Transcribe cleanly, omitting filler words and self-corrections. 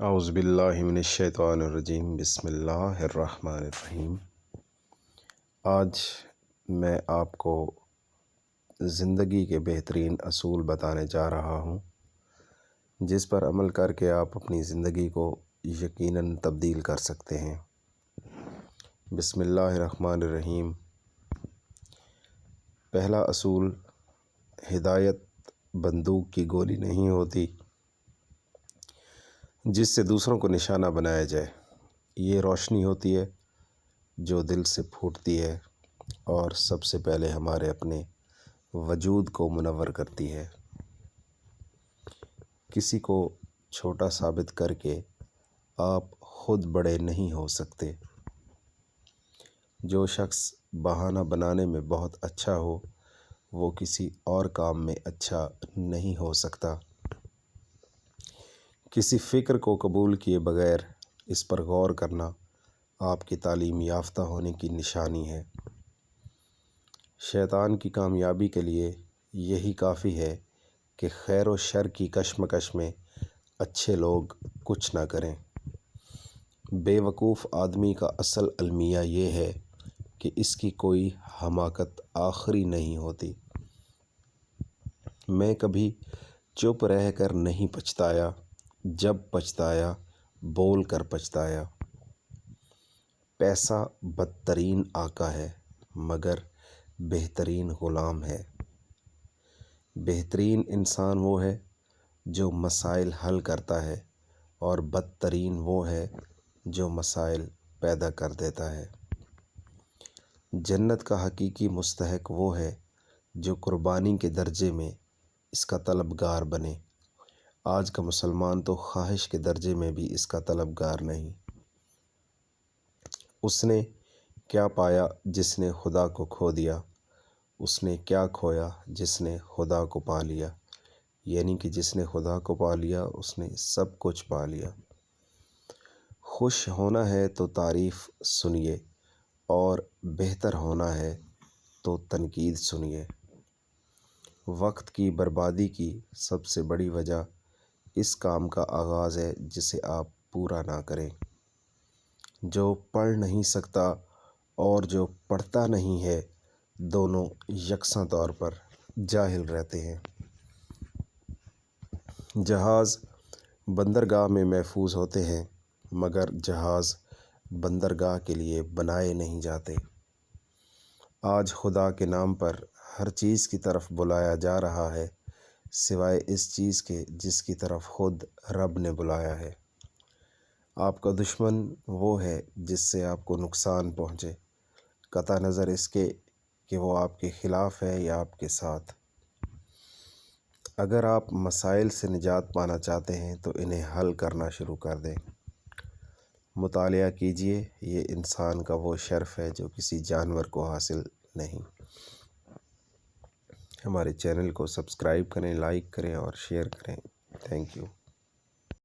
اعوذ باللہ من الشیطان الرجیم بسم اللہ الرحمن الرحیم۔ آج میں آپ کو زندگی کے بہترین اصول بتانے جا رہا ہوں، جس پر عمل کر کے آپ اپنی زندگی کو یقیناً تبدیل کر سکتے ہیں۔ بسم اللہ الرحمن الرحیم۔ پہلا اصول: ہدایت بندوق کی گولی نہیں ہوتی جس سے دوسروں کو نشانہ بنایا جائے، یہ روشنی ہوتی ہے جو دل سے پھوٹتی ہے اور سب سے پہلے ہمارے اپنے وجود کو منور کرتی ہے۔ کسی کو چھوٹا ثابت کر کے آپ خود بڑے نہیں ہو سکتے۔ جو شخص بہانہ بنانے میں بہت اچھا ہو وہ کسی اور کام میں اچھا نہیں ہو سکتا۔ کسی فکر کو قبول کیے بغیر اس پر غور کرنا آپ کی تعلیم یافتہ ہونے کی نشانی ہے۔ شیطان کی کامیابی کے لیے یہی کافی ہے کہ خیر و شر کی کشمکش میں اچھے لوگ کچھ نہ کریں۔ بے وقوف آدمی کا اصل المیہ یہ ہے کہ اس کی کوئی حماقت آخری نہیں ہوتی۔ میں کبھی چپ رہ کر نہیں پچھتایا، جب پچھتایا بول کر پچھتایا۔ پیسہ بدترین آقا ہے مگر بہترین غلام ہے۔ بہترین انسان وہ ہے جو مسائل حل کرتا ہے اور بدترین وہ ہے جو مسائل پیدا کر دیتا ہے۔ جنت کا حقیقی مستحق وہ ہے جو قربانی کے درجے میں اس کا طلبگار بنے۔ آج کا مسلمان تو خواہش کے درجے میں بھی اس کا طلبگار نہیں۔ اس نے کیا پایا جس نے خدا کو کھو دیا؟ اس نے کیا کھویا جس نے خدا کو پا لیا؟ یعنی کہ جس نے خدا کو پا لیا اس نے سب کچھ پا لیا۔ خوش ہونا ہے تو تعریف سنیے اور بہتر ہونا ہے تو تنقید سنیے۔ وقت کی بربادی کی سب سے بڑی وجہ اس کام کا آغاز ہے جسے آپ پورا نہ کریں۔ جو پڑھ نہیں سکتا اور جو پڑھتا نہیں ہے دونوں یکساں طور پر جاہل رہتے ہیں۔ جہاز بندرگاہ میں محفوظ ہوتے ہیں مگر جہاز بندرگاہ کے لیے بنائے نہیں جاتے۔ آج خدا کے نام پر ہر چیز کی طرف بلایا جا رہا ہے سوائے اس چیز کے جس کی طرف خود رب نے بلایا ہے۔ آپ کا دشمن وہ ہے جس سے آپ کو نقصان پہنچے، قطع نظر اس کے کہ وہ آپ کے خلاف ہے یا آپ کے ساتھ۔ اگر آپ مسائل سے نجات پانا چاہتے ہیں تو انہیں حل کرنا شروع کر دیں۔ مطالعہ کیجیے، یہ انسان کا وہ شرف ہے جو کسی جانور کو حاصل نہیں۔ ہمارے چینل کو سبسکرائب کریں، لائک کریں اور شیئر کریں۔ Thank you.